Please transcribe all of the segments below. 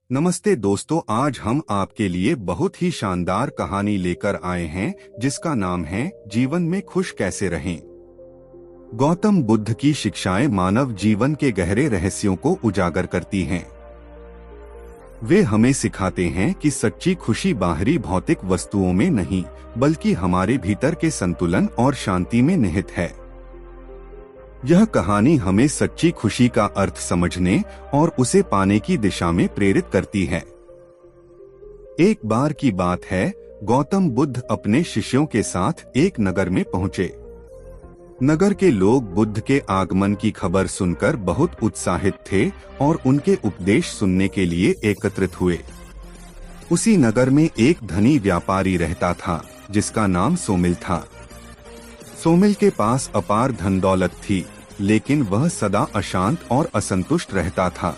नमस्ते दोस्तों, आज हम आपके लिए बहुत ही शानदार कहानी लेकर आए हैं जिसका नाम है जीवन में खुश कैसे रहें। गौतम बुद्ध की शिक्षाएं मानव जीवन के गहरे रहस्यों को उजागर करती हैं। वे हमें सिखाते हैं कि सच्ची खुशी बाहरी भौतिक वस्तुओं में नहीं बल्कि हमारे भीतर के संतुलन और शांति में निहित है। यह कहानी हमें सच्ची खुशी का अर्थ समझने और उसे पाने की दिशा में प्रेरित करती है। एक बार की बात है, गौतम बुद्ध अपने शिष्यों के साथ एक नगर में पहुंचे। नगर के लोग बुद्ध के आगमन की खबर सुनकर बहुत उत्साहित थे और उनके उपदेश सुनने के लिए एकत्रित हुए। उसी नगर में एक धनी व्यापारी रहता था जिसका नाम सोमिल था। सोमिल के पास अपार धन दौलत थी, लेकिन वह सदा अशांत और असंतुष्ट रहता था।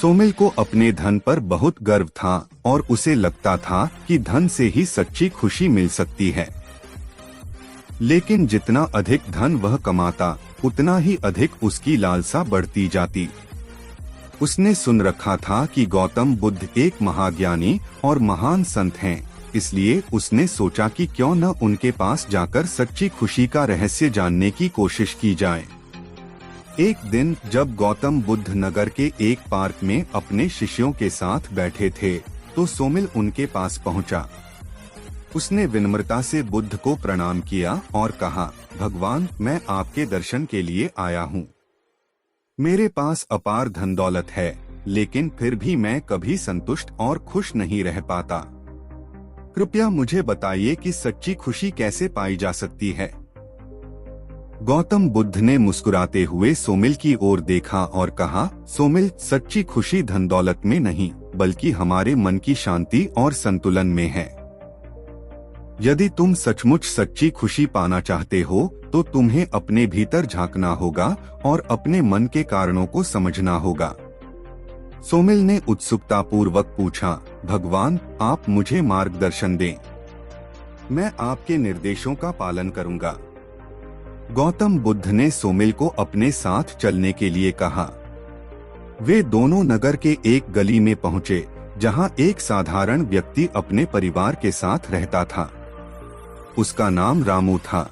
सोमिल को अपने धन पर बहुत गर्व था और उसे लगता था कि धन से ही सच्ची खुशी मिल सकती है। लेकिन जितना अधिक धन वह कमाता, उतना ही अधिक उसकी लालसा बढ़ती जाती। उसने सुन रखा था कि गौतम बुद्ध एक महाज्ञानी और महान संत हैं, इसलिए उसने सोचा कि क्यों न उनके पास जाकर सच्ची खुशी का रहस्य जानने की कोशिश की जाए। एक दिन जब गौतम बुद्ध नगर के एक पार्क में अपने शिष्यों के साथ बैठे थे, तो सोमिल उनके पास पहुंचा। उसने विनम्रता से बुद्ध को प्रणाम किया और कहा, भगवान, मैं आपके दर्शन के लिए आया हूँ। मेरे पास अपार धन दौलत है, लेकिन फिर भी मैं कभी संतुष्ट और खुश नहीं रह पाता। कृपया मुझे बताइए कि सच्ची खुशी कैसे पाई जा सकती है। गौतम बुद्ध ने मुस्कुराते हुए सोमिल की ओर देखा और कहा, सोमिल, सच्ची खुशी धन दौलत में नहीं बल्कि हमारे मन की शांति और संतुलन में है। यदि तुम सचमुच सच्ची खुशी पाना चाहते हो तो तुम्हें अपने भीतर झांकना होगा और अपने मन के कारणों को समझना होगा। सोमिल ने उत्सुकता पूर्वक पूछा, भगवान, आप मुझे मार्गदर्शन दें। मैं आपके निर्देशों का पालन करूंगा। गौतम बुद्ध ने सोमिल को अपने साथ चलने के लिए कहा। वे दोनों नगर के एक गली में पहुंचे, जहां एक साधारण व्यक्ति अपने परिवार के साथ रहता था। उसका नाम रामू था।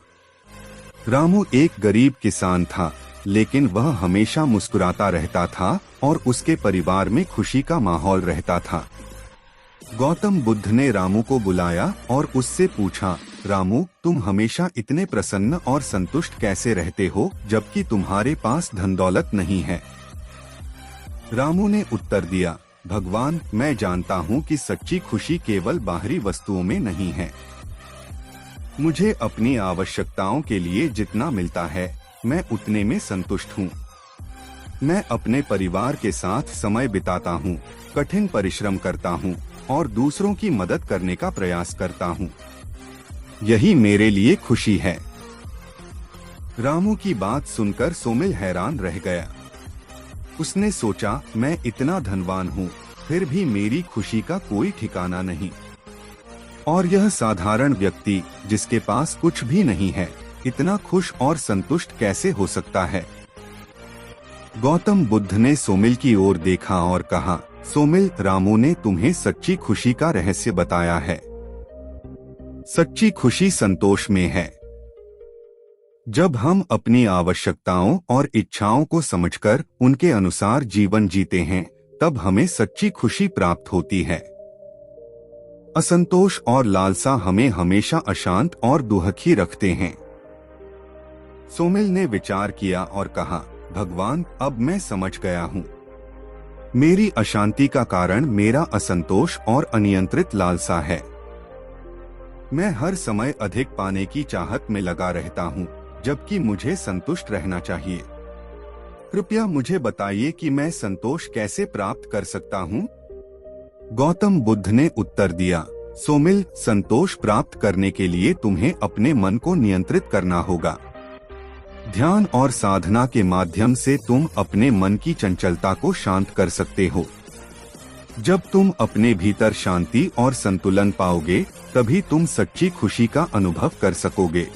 रामू एक गरीब किसान था, लेकिन वह हमेशा मुस्कुराता रहता था और उसके परिवार में खुशी का माहौल रहता था। गौतम बुद्ध ने रामू को बुलाया और उससे पूछा, रामू, तुम हमेशा इतने प्रसन्न और संतुष्ट कैसे रहते हो जबकि तुम्हारे पास धन दौलत नहीं है? रामू ने उत्तर दिया, भगवान, मैं जानता हूँ कि सच्ची खुशी केवल बाहरी वस्तुओं में नहीं है। मुझे अपनी आवश्यकताओं के लिए जितना मिलता है, मैं उतने में संतुष्ट हूँ। मैं अपने परिवार के साथ समय बिताता हूँ, कठिन परिश्रम करता हूँ और दूसरों की मदद करने का प्रयास करता हूँ। यही मेरे लिए खुशी है। रामू की बात सुनकर सोमिल हैरान रह गया। उसने सोचा, मैं इतना धनवान हूँ, फिर भी मेरी खुशी का कोई ठिकाना नहीं। और यह साधारण व्यक्ति जिसके पास कुछ भी नहीं है, इतना खुश और संतुष्ट कैसे हो सकता है? गौतम बुद्ध ने सोमिल की ओर देखा और कहा, सोमिल, रामू ने तुम्हें सच्ची खुशी का रहस्य बताया है। सच्ची खुशी संतोष में है। जब हम अपनी आवश्यकताओं और इच्छाओं को समझकर उनके अनुसार जीवन जीते हैं, तब हमें सच्ची खुशी प्राप्त होती है। असंतोष और लालसा हमें हमेशा अशांत और दुखी रखते हैं। सोमिल ने विचार किया और कहा, भगवान, अब मैं समझ गया हूँ। मेरी अशांति का कारण मेरा असंतोष और अनियंत्रित लालसा है। मैं हर समय अधिक पाने की चाहत में लगा रहता हूँ, जबकि मुझे संतुष्ट रहना चाहिए। कृपया मुझे बताइए कि मैं संतोष कैसे प्राप्त कर सकता हूँ? गौतम बुद्ध ने उत्तर दिया, सोमिल, संतोष प्राप्त करने के लिए तुम्हें अपने मन को नियंत्रित करना होगा। ध्यान और साधना के माध्यम से तुम अपने मन की चंचलता को शांत कर सकते हो। जब तुम अपने भीतर शांति और संतुलन पाओगे, तभी तुम सच्ची खुशी का अनुभव कर सकोगे।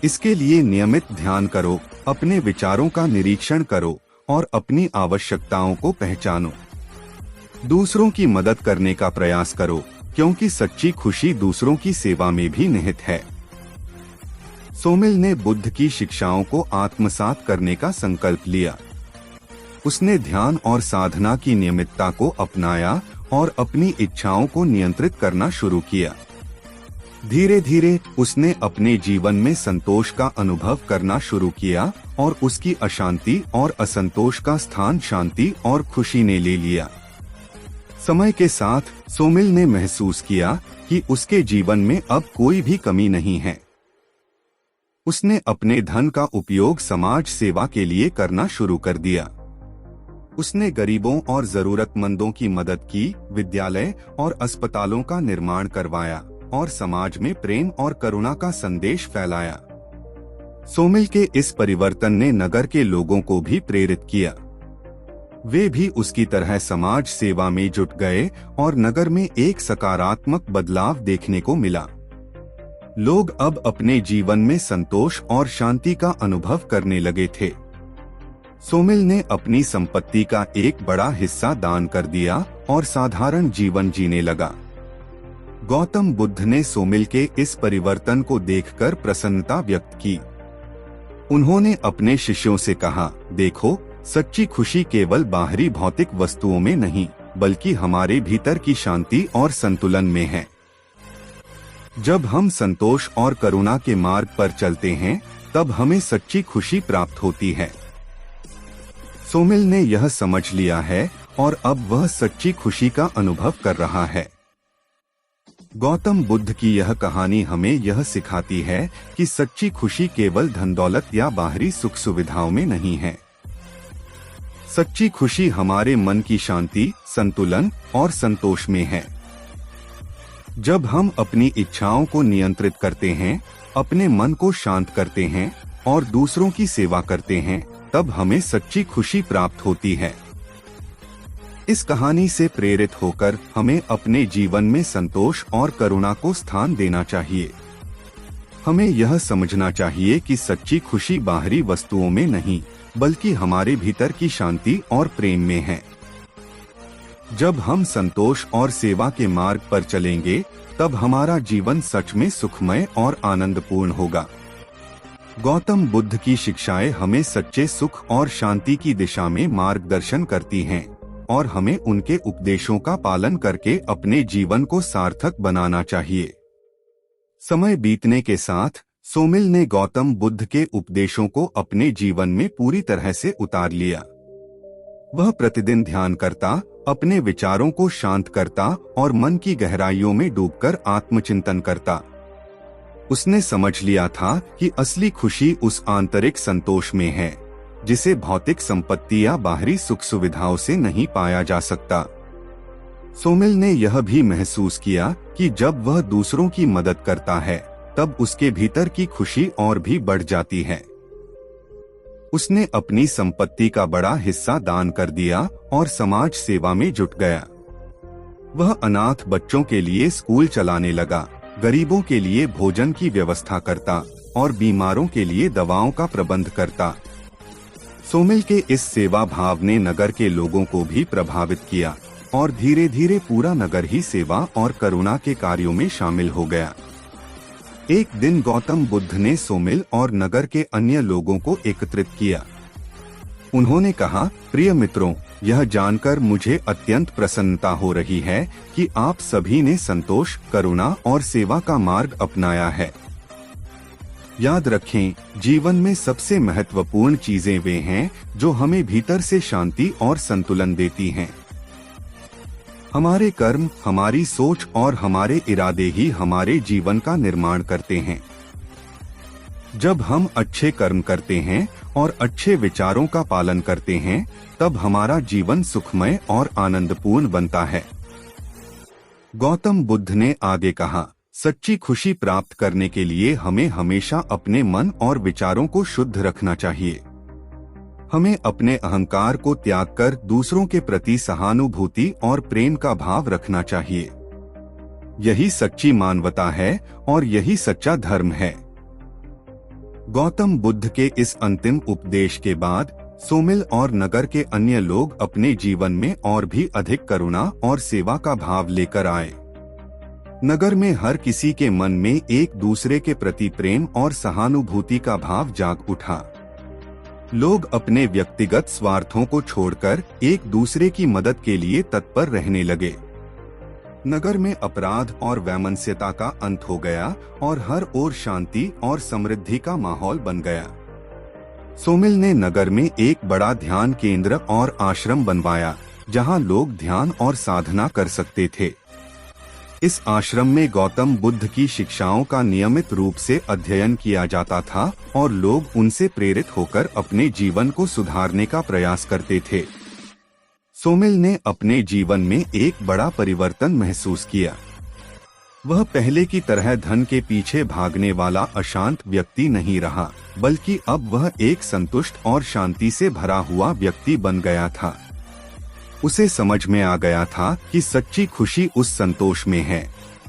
इसके लिए नियमित ध्यान करो, अपने विचारों का निरीक्षण करो और अपनी आवश्यकताओं को पहचानो। दूसरों की मदद करने का प्रयास करो, क्योंकि सच्ची खुशी दूसरों की सेवा में भी निहित है। सोमिल ने बुद्ध की शिक्षाओं को आत्मसात करने का संकल्प लिया। उसने ध्यान और साधना की नियमितता को अपनाया और अपनी इच्छाओं को नियंत्रित करना शुरू किया। धीरे धीरे उसने अपने जीवन में संतोष का अनुभव करना शुरू किया और उसकी अशांति और असंतोष का स्थान शांति और खुशी ने ले लिया। समय के साथ सोमिल ने महसूस किया कि उसके जीवन में अब कोई भी कमी नहीं है। उसने अपने धन का उपयोग समाज सेवा के लिए करना शुरू कर दिया। उसने गरीबों और जरूरतमंदों की मदद की, विद्यालय और अस्पतालों का निर्माण करवाया और समाज में प्रेम और करुणा का संदेश फैलाया। सोमिल के इस परिवर्तन ने नगर के लोगों को भी प्रेरित किया। वे भी उसकी तरह समाज सेवा में जुट गए और नगर में एक सकारात्मक बदलाव देखने को मिला। लोग अब अपने जीवन में संतोष और शांति का अनुभव करने लगे थे। सोमिल ने अपनी संपत्ति का एक बड़ा हिस्सा दान कर दिया और साधारण जीवन जीने लगा। गौतम बुद्ध ने सोमिल के इस परिवर्तन को देखकर प्रसन्नता व्यक्त की। उन्होंने अपने शिष्यों से कहा, देखो, सच्ची खुशी केवल बाहरी भौतिक वस्तुओं में नहीं, बल्कि हमारे भीतर की शांति और संतुलन में है। जब हम संतोष और करुणा के मार्ग पर चलते हैं, तब हमें सच्ची खुशी प्राप्त होती है। सोमिल ने यह समझ लिया है और अब वह सच्ची खुशी का अनुभव कर रहा है। गौतम बुद्ध की यह कहानी हमें यह सिखाती है कि सच्ची खुशी केवल धन दौलत या बाहरी सुख सुविधाओं में नहीं है। सच्ची खुशी हमारे मन की शांति, संतुलन और संतोष में है। जब हम अपनी इच्छाओं को नियंत्रित करते हैं, अपने मन को शांत करते हैं और दूसरों की सेवा करते हैं, तब हमें सच्ची खुशी प्राप्त होती है। इस कहानी से प्रेरित होकर हमें अपने जीवन में संतोष और करुणा को स्थान देना चाहिए। हमें यह समझना चाहिए कि सच्ची खुशी बाहरी वस्तुओं में नहीं, बल्कि हमारे भीतर की शांति और प्रेम में है। जब हम संतोष और सेवा के मार्ग पर चलेंगे, तब हमारा जीवन सच में सुखमय और आनंदपूर्ण होगा। गौतम बुद्ध की शिक्षाएं हमें सच्चे सुख और शांति की दिशा में मार्गदर्शन करती हैं और हमें उनके उपदेशों का पालन करके अपने जीवन को सार्थक बनाना चाहिए। समय बीतने के साथ सोमिल ने गौतम बुद्ध के उपदेशों को अपने जीवन में पूरी तरह से उतार लिया। वह प्रतिदिन ध्यान करता, अपने विचारों को शांत करता और मन की गहराइयों में डूबकर आत्मचिंतन करता। उसने समझ लिया था कि असली खुशी उस आंतरिक संतोष में है, जिसे भौतिक संपत्ति या बाहरी सुख सुविधाओं से नहीं पाया जा सकता। सोमिल ने यह भी महसूस किया कि जब वह दूसरों की मदद करता है, तब उसके भीतर की खुशी और भी बढ़ जाती है। उसने अपनी संपत्ति का बड़ा हिस्सा दान कर दिया और समाज सेवा में जुट गया। वह अनाथ बच्चों के लिए स्कूल चलाने लगा, गरीबों के लिए भोजन की व्यवस्था करता और बीमारों के लिए दवाओं का प्रबंध करता। सोमिल के इस सेवा भाव ने नगर के लोगों को भी प्रभावित किया और धीरे धीरे पूरा नगर ही सेवा और करुणा के कार्यों में शामिल हो गया। एक दिन गौतम बुद्ध ने सोमिल और नगर के अन्य लोगों को एकत्रित किया। उन्होंने कहा, प्रिय मित्रों, यह जानकर मुझे अत्यंत प्रसन्नता हो रही है कि आप सभी ने संतोष, करुणा और सेवा का मार्ग अपनाया है। याद रखें, जीवन में सबसे महत्वपूर्ण चीजें वे हैं जो हमें भीतर से शांति और संतुलन देती हैं। हमारे कर्म, हमारी सोच और हमारे इरादे ही हमारे जीवन का निर्माण करते हैं। जब हम अच्छे कर्म करते हैं और अच्छे विचारों का पालन करते हैं, तब हमारा जीवन सुखमय और आनंदपूर्ण बनता है। गौतम बुद्ध ने आगे कहा, सच्ची खुशी प्राप्त करने के लिए हमें हमेशा अपने मन और विचारों को शुद्ध रखना चाहिए। हमें अपने अहंकार को त्याग कर दूसरों के प्रति सहानुभूति और प्रेम का भाव रखना चाहिए। यही सच्ची मानवता है और यही सच्चा धर्म है। गौतम बुद्ध के इस अंतिम उपदेश के बाद सोमिल और नगर के अन्य लोग अपने जीवन में और भी अधिक करुणा और सेवा का भाव लेकर आए। नगर में हर किसी के मन में एक दूसरे के प्रति प्रेम और सहानुभूति का भाव जाग उठा। लोग अपने व्यक्तिगत स्वार्थों को छोड़कर एक दूसरे की मदद के लिए तत्पर रहने लगे। नगर में अपराध और वैमनस्यता का अंत हो गया और हर ओर शांति और समृद्धि का माहौल बन गया। सोमिल ने नगर में एक बड़ा ध्यान केंद्र और आश्रम बनवाया, जहां लोग ध्यान और साधना कर सकते थे। इस आश्रम में गौतम बुद्ध की शिक्षाओं का नियमित रूप से अध्ययन किया जाता था और लोग उनसे प्रेरित होकर अपने जीवन को सुधारने का प्रयास करते थे। सोमिल ने अपने जीवन में एक बड़ा परिवर्तन महसूस किया। वह पहले की तरह धन के पीछे भागने वाला अशांत व्यक्ति नहीं रहा, बल्कि अब वह एक संतुष्ट और शांति से भरा हुआ व्यक्ति बन गया था। उसे समझ में आ गया था कि सच्ची खुशी उस संतोष में है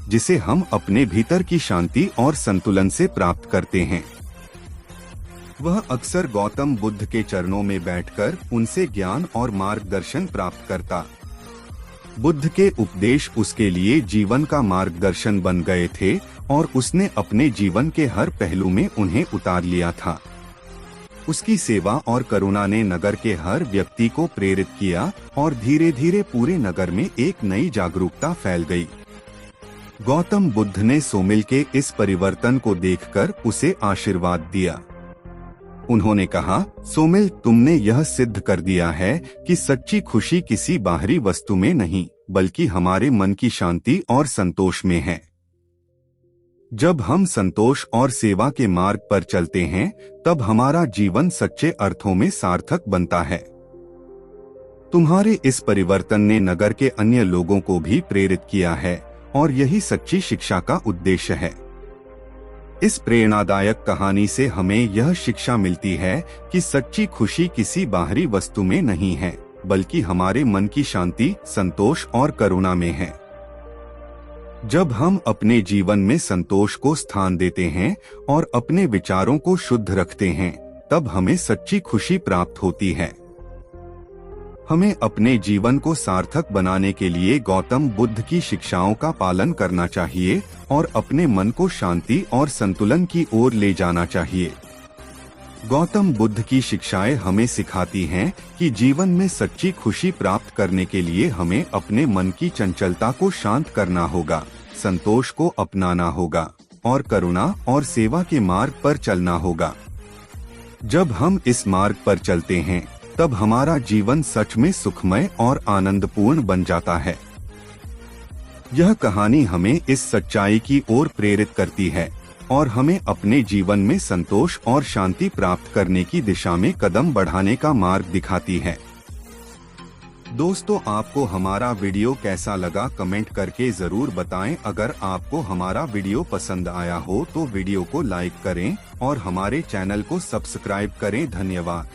जिसे हम अपने भीतर की शांति और संतुलन से प्राप्त करते हैं। वह अक्सर गौतम बुद्ध के चरणों में बैठकर उनसे ज्ञान और मार्गदर्शन प्राप्त करता। बुद्ध के उपदेश उसके लिए जीवन का मार्गदर्शन बन गए थे और उसने अपने जीवन के हर पहलू में उन्हें उतार लिया था। उसकी सेवा और करुणा ने नगर के हर व्यक्ति को प्रेरित किया और धीरे धीरे पूरे नगर में एक नई जागरूकता फैल गई। गौतम बुद्ध ने सोमिल के इस परिवर्तन को देखकर उसे आशीर्वाद दिया। उन्होंने कहा, सोमिल, तुमने यह सिद्ध कर दिया है कि सच्ची खुशी किसी बाहरी वस्तु में नहीं, बल्कि हमारे मन की शांति और संतोष में है। जब हम संतोष और सेवा के मार्ग पर चलते हैं, तब हमारा जीवन सच्चे अर्थों में सार्थक बनता है। तुम्हारे इस परिवर्तन ने नगर के अन्य लोगों को भी प्रेरित किया है और यही सच्ची शिक्षा का उद्देश्य है। इस प्रेरणादायक कहानी से हमें यह शिक्षा मिलती है कि सच्ची खुशी किसी बाहरी वस्तु में नहीं है, बल्कि हमारे मन की शांति, संतोष और करुणा में है। जब हम अपने जीवन में संतोष को स्थान देते हैं और अपने विचारों को शुद्ध रखते हैं, तब हमें सच्ची खुशी प्राप्त होती है। हमें अपने जीवन को सार्थक बनाने के लिए गौतम बुद्ध की शिक्षाओं का पालन करना चाहिए और अपने मन को शांति और संतुलन की ओर ले जाना चाहिए। गौतम बुद्ध की शिक्षाएं हमें सिखाती हैं कि जीवन में सच्ची खुशी प्राप्त करने के लिए हमें अपने मन की चंचलता को शांत करना होगा, संतोष को अपनाना होगा और करुणा और सेवा के मार्ग पर चलना होगा। जब हम इस मार्ग पर चलते हैं, तब हमारा जीवन सच में सुखमय और आनंदपूर्ण बन जाता है। यह कहानी हमें इस सच्चाई की ओर प्रेरित करती है और हमें अपने जीवन में संतोष और शांति प्राप्त करने की दिशा में कदम बढ़ाने का मार्ग दिखाती है। दोस्तों, आपको हमारा वीडियो कैसा लगा कमेंट करके जरूर बताएं। अगर आपको हमारा वीडियो पसंद आया हो तो वीडियो को लाइक करें और हमारे चैनल को सब्सक्राइब करें। धन्यवाद।